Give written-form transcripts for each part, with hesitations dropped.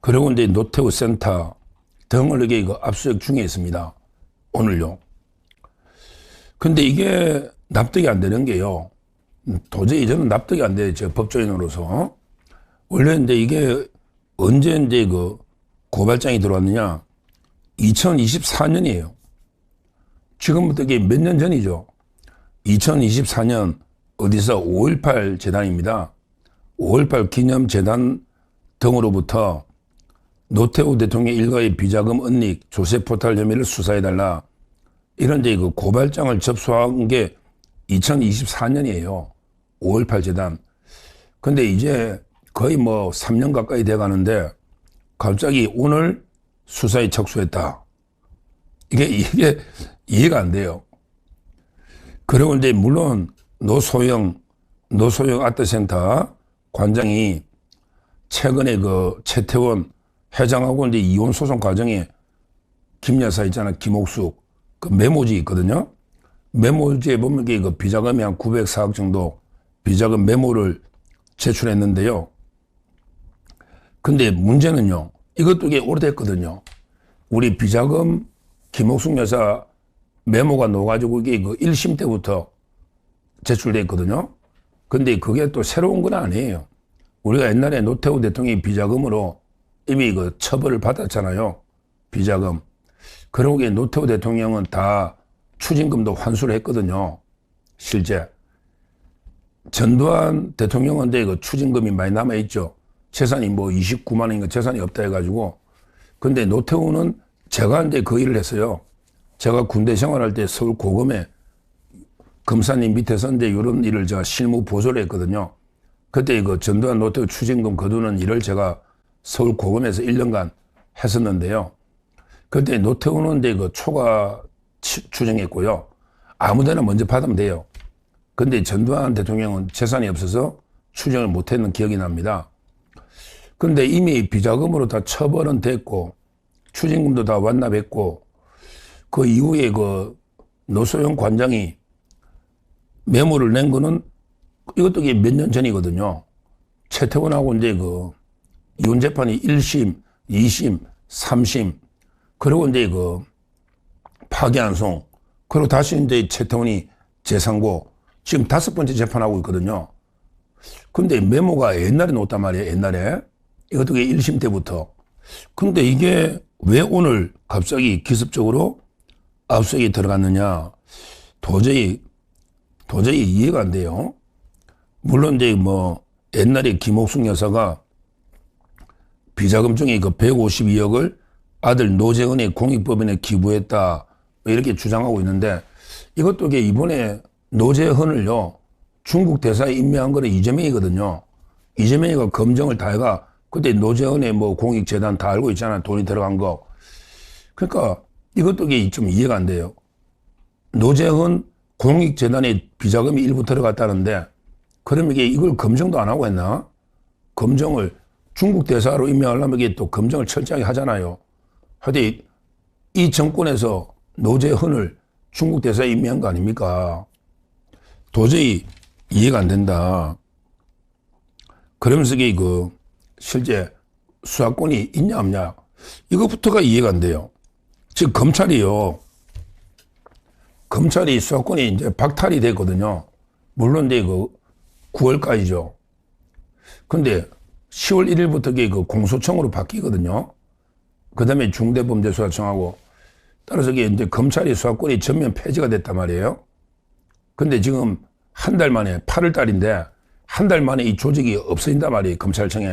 그리고 이제 노태우 센터 등을 이게 이거 압수수색 중에 있습니다. 오늘요. 근데 이게 납득이 안 되는 게요. 도저히 저는 납득이 안 돼요. 제 법조인으로서. 원래 이제 이게 언제 이제 그 고발장이 들어왔느냐. 2024년이에요. 지금부터 이게 몇 년 전이죠. 2024년 어디서 5.18 재단입니다. 5.18 기념재단 등으로부터 노태우 대통령 일가의 비자금 은닉, 조세 포탈 혐의를 수사해달라. 이런 이제 그 고발장을 접수한 게 2024년이에요. 5.18 재단. 근데 이제 거의 뭐 3년 가까이 돼 가는데 갑자기 오늘 수사에 착수했다. 이게 이해가 안 돼요. 그리고 이제 물론 노소영 아트센터 관장이 최근에 그 최태원 회장하고 이제 이혼 소송 과정에 김 여사 있잖아, 김옥숙 그 메모지 있거든요. 메모지에 보면 이게 그 비자금이 한 904억 정도 비자금 메모를 제출했는데요. 근데 문제는요, 이것도 이게 오래됐거든요. 우리 비자금 김옥숙 여사 메모가 넣어가지고 이게 그 1심 때부터 제출돼 있거든요. 근데 그게 또 새로운 건 아니에요. 우리가 옛날에 노태우 대통령이 비자금으로 이미 그 처벌을 받았잖아요. 비자금. 그러고 노태우 대통령은 다 추징금도 환수를 했거든요. 실제. 전두환 대통령은 그 추징금이 많이 남아있죠. 재산이 뭐 29만 원인가 재산이 없다 해가지고. 근데 노태우는 제가 이제 그 일을 했어요. 제가 군대 생활할 때 서울 고검에 검사님 밑에서 이제 이런 일을 제가 실무 보조를 했거든요. 그때 그 전두환 노태우 추징금 거두는 일을 제가 서울 고검에서 1년간 했었는데요. 그때 노태우는 이제 그 초과 추징했고요. 아무데나 먼저 받으면 돼요. 근데 전두환 대통령은 재산이 없어서 추징을 못했는 기억이 납니다. 근데 이미 비자금으로 다 처벌은 됐고 추징금도 다 완납했고 그 이후에 그 노소영 관장이 메모를 낸 거는 이것도 이게 몇 년 전이거든요. 최태원하고 이제 그 이혼 재판이 1심, 2심, 3심, 그리고 이제 그 파기환송, 그리고 다시 이제 최태원이 재상고, 지금 5번째 재판하고 있거든요. 근데 메모가 옛날에 놓았단 말이에요, 옛날에. 이것도 1심 때부터. 근데 이게 왜 오늘 갑자기 기습적으로 압수수색이 들어갔느냐. 도저히 이해가 안 돼요. 물론 이제 뭐 옛날에 김옥숙 여사가 비자금 중에 그 152억을 아들 노재헌의 공익법인에 기부했다 이렇게 주장하고 있는데 이것도 이번에 노재헌을요 중국 대사에 임명한 거는 이재명이거든요. 이재명이가 검증을 다 해가 그때 노재헌의 뭐 공익재단 다 알고 있잖아요. 돈이 들어간 거. 그러니까 이것도 좀 이해가 안 돼요. 노재헌 공익재단에 비자금이 일부 들어갔다는데 그러면 이걸 검증도 안 하고 했나? 검증을 중국 대사로 임명하려면 이게 또 검증을 철저하게 하잖아요. 하여튼 이 정권에서 노재헌을 중국 대사에 임명한 거 아닙니까? 도저히 이해가 안 된다. 그러면서 이게 그 실제 수사권이 있냐 없냐 이것부터가 이해가 안 돼요. 지금 검찰이 수사권이 이제 박탈이 됐거든요. 물론 이제 그 9월까지죠. 근데 10월 1일부터 그 공소청으로 바뀌거든요. 그 다음에 중대범죄수사청하고 따라서 이제 검찰이 수사권이 전면 폐지가 됐단 말이에요. 근데 지금 한 달 만에 8월 달인데 한 달 만에 이 조직이 없어진단 말이에요. 검찰청에.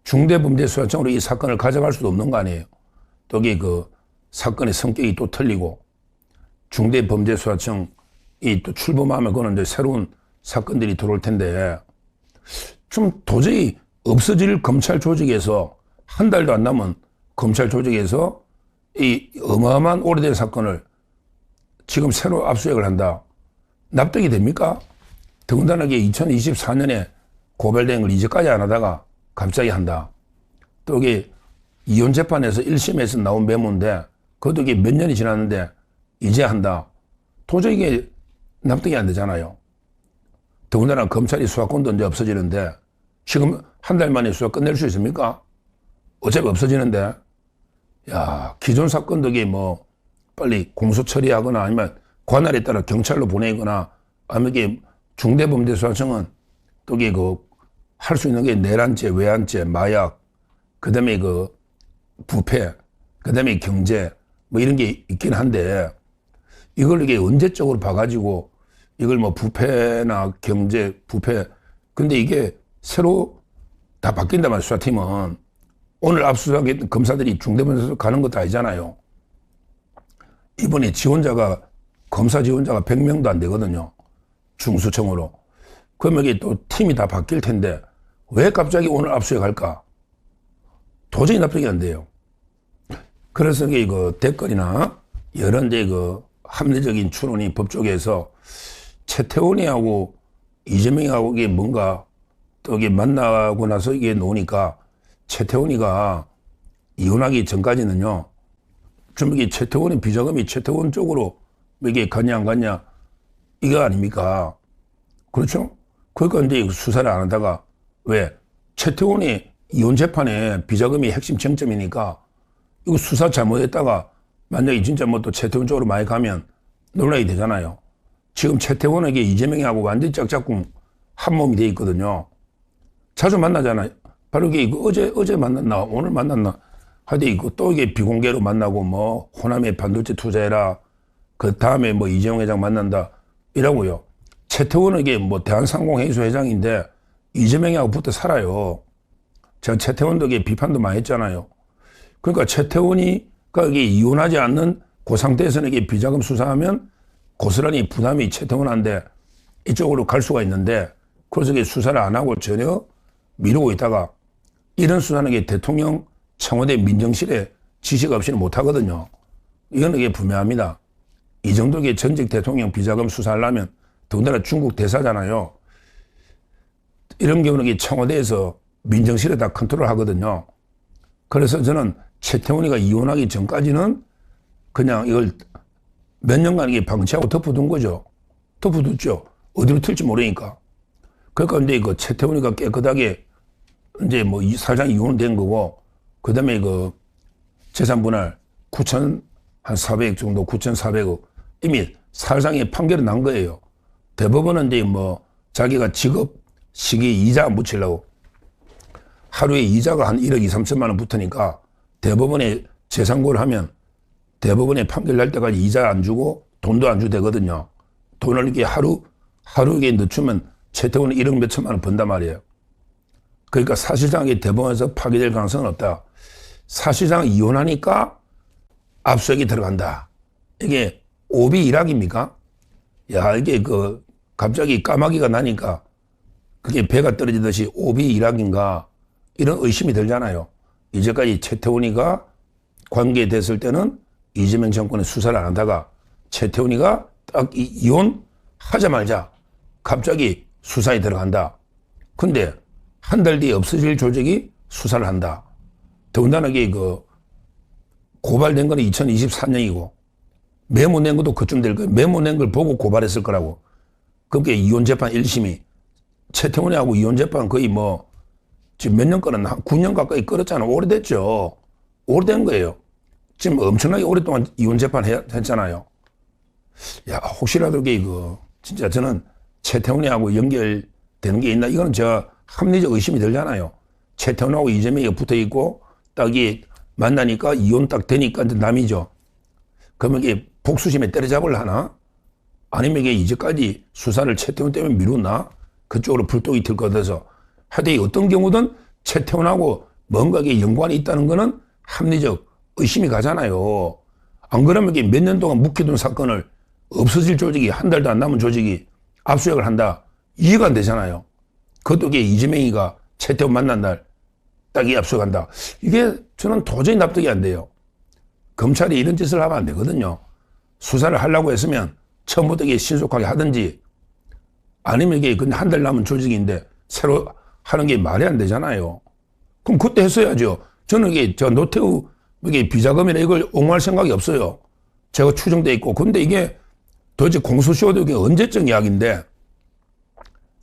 중대범죄수사청으로 이 사건을 가져갈 수도 없는 거 아니에요. 또 그 사건의 성격이 또 틀리고 중대범죄수사청이 또 출범하면 그거는 이제 새로운 사건들이 들어올 텐데 좀 도저히 없어질 검찰 조직에서 한 달도 안 남은 검찰 조직에서 이 어마어마한 오래된 사건을 지금 새로 압수수색을 한다. 납득이 됩니까? 더군다나 2024년에 고발된 걸 이제까지 안 하다가 갑자기 한다. 또 이게 이혼 재판에서 1심에서 나온 메모인데 그것도 이게 몇 년이 지났는데 이제 한다. 도저히 이게 납득이 안 되잖아요. 더군다나 검찰이 수사권도 이제 없어지는데 지금 한 달 만에 수사 끝낼 수 있습니까? 어차피 없어지는데, 야, 기존 사건도 이게 뭐, 빨리 공소 처리하거나 아니면 관할에 따라 경찰로 보내거나 아니면 이게 중대범죄수사청은 또 이게 할 수 있는 게 내란죄, 외환죄, 마약, 그 다음에 부패, 그 다음에 경제, 뭐 이런 게 있긴 한데, 이걸 이게 언제적으로 봐가지고 이걸 뭐 부패나 경제, 부패, 근데 이게 새로 다 바뀐단 말이야, 수사팀은. 오늘 압수수색했던 검사들이 중대범죄수사 가는 것도 아니잖아요. 이번에 지원자가, 검사 지원자가 100명도 안 되거든요. 중수청으로. 그러면 이게 또 팀이 다 바뀔 텐데, 왜 갑자기 오늘 압수수색 할까? 도저히 납득이 안 돼요. 그래서 이게 댓글이나 여러 이제 합리적인 추론이 법조계에서 최태원이하고 이재명이하고 이게 뭔가 또 이게 만나고 나서 이게 놓으니까 최태원이가 이혼하기 전까지는요, 좀 이게 최태원의 비자금이 최태원 쪽으로 이게 갔냐 안 갔냐, 이거 아닙니까? 그렇죠? 그러니까 이제 수사를 안 하다가 왜? 최태원이 이혼 재판에 비자금이 핵심 쟁점이니까 이거 수사 잘못했다가 만약에 진짜 뭐 또 최태원 쪽으로 많이 가면 논란이 되잖아요. 지금 최태원에게 이재명이하고 완전히 짝짝꿍 한 몸이 돼 있거든요. 자주 만나잖아요. 바로 이게 어제 만났나 오늘 만났나 하여튼 이거 또 이게 비공개로 만나고 뭐 호남에 반도체 투자해라. 그 다음에 뭐 이재용 회장 만난다 이라고요. 최태원에게 뭐 대한상공회의소 회장인데 이재명하고 붙어 살아요. 제가 최태원 덕에 비판도 많이 했잖아요. 그러니까 최태원이가 이게 이혼하지 않는 그 상태에서는 이게 비자금 수사하면 고스란히 부담이 최태원한테 이쪽으로 갈 수가 있는데, 그래서 이게 수사를 안 하고 전혀 미루고 있다가 이런 수사는 이게 대통령 청와대 민정실에 지시가 없이는 못 하거든요. 이건 이게 분명합니다. 이 정도의 전직 대통령 비자금 수사하려면 더군다나 중국 대사잖아요. 이런 경우는 이게 청와대에서 민정실에 다 컨트롤 하거든요. 그래서 저는 최태원이가 이혼하기 전까지는 그냥 이걸 몇 년간 이게 방치하고 덮어둔 거죠. 덮어뒀죠. 어디로 튈지 모르니까. 그러니까 이제 최태원이가 깨끗하게 이제 뭐 사실상 이혼된 거고, 그 다음에 재산 분할 9,400억 정도, 9,400억 이미 사실상의 판결이 난 거예요. 대법원은 이제 뭐 자기가 직업, 시기, 이자 안 붙이려고 하루에 이자가 한 1억 2, 3천만 원 붙으니까 대법원에 재상고를 하면 대법원에 판결 날 때까지 이자 안 주고 돈도 안 주고 되거든요. 돈을 이렇게 하루에 늦추면 최태원은 1억 몇 천만 원 번단 말이에요. 그러니까 사실상 대법원에서 파기될 가능성은 없다. 사실상 이혼하니까 압수수색이 들어간다. 이게 오비 일학입니까? 야, 이게 갑자기 까마귀가 나니까 그게 배가 떨어지듯이 오비 일학인가 이런 의심이 들잖아요. 이제까지 최태원이가 관계됐을 때는 이재명 정권의 수사를 안 하다가 최태원이가 딱 이혼하자마자 갑자기 수사에 들어간다. 근데 한 달 뒤에 없어질 조직이 수사를 한다. 더군다나 이게 고발된 거는 2024년이고 메모 낸 것도 그쯤 될 거예요. 메모 낸 걸 보고 고발했을 거라고. 그게 이혼재판 1심이 최태원이하고 이혼재판 거의 뭐 지금 몇 년 끌었나? 한 9년 가까이 끌었잖아. 오래됐죠. 오래된 거예요. 지금 엄청나게 오랫동안 이혼재판 했잖아요. 야, 혹시라도 이게 진짜 저는 최태원이하고 연결되는 게 있나? 이거는 제가 합리적 의심이 들잖아요. 최태원하고 이재명이 붙어 있고 딱 만나니까 이혼 딱 되니까 남이죠. 그러면 이게 복수심에 때려잡으려 하나? 아니면 이게 이제까지 수사를 최태원 때문에 미뤘나? 그쪽으로 불똥이 튈 것 같아서. 하여튼 어떤 경우든 최태원하고 뭔가 이게 연관이 있다는 거는 합리적 의심이 가잖아요. 안 그러면 이게 몇 년 동안 묵혀둔 사건을 없어질 조직이 한 달도 안 남은 조직이 압수수색을 한다. 이해가 안 되잖아요. 그것도 이게 이재명이가 최태원 만난 날 딱 이 압수수색한다. 이게 저는 도저히 납득이 안 돼요. 검찰이 이런 짓을 하면 안 되거든요. 수사를 하려고 했으면 처음부터 이게 신속하게 하든지 아니면 이게 그냥 한 달 남은 조직인데 새로 하는 게 말이 안 되잖아요. 그럼 그때 했어야죠. 저는 이게 노태우 이게 비자금이나 이걸 옹호할 생각이 없어요. 제가 추정돼 있고. 근데 이게 도대체 공소시효도 이게 언제적 이야기인데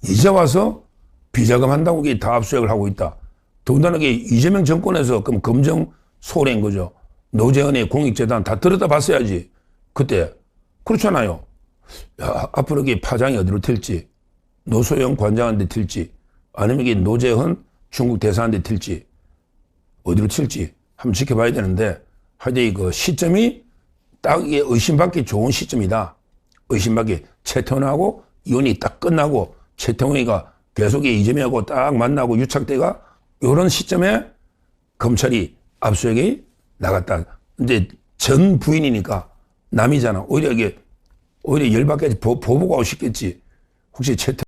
이제 와서 비자금 한다고 이게 다 압수수색을 하고 있다. 더군다나 이재명 정권에서 그럼 검정 소홀한 거죠. 노재현의 공익재단 다 들여다 봤어야지. 그때. 그렇잖아요. 야, 앞으로 이게 파장이 어디로 튈지, 노소영 관장한테 튈지, 아니면 이게 노재현 중국 대사한테 튈지, 어디로 튈지 한번 지켜봐야 되는데, 하여튼 그 시점이 딱 이게 의심받기 좋은 시점이다. 의심받기. 최태원하고 이혼이 딱 끝나고, 최태원이가 계속 이재명하고 딱 만나고 유착대가 이런 시점에 검찰이 압수수색이 나갔다. 근데 전 부인이니까 남이잖아. 오히려 열받게 보복하고 싶겠지. 혹시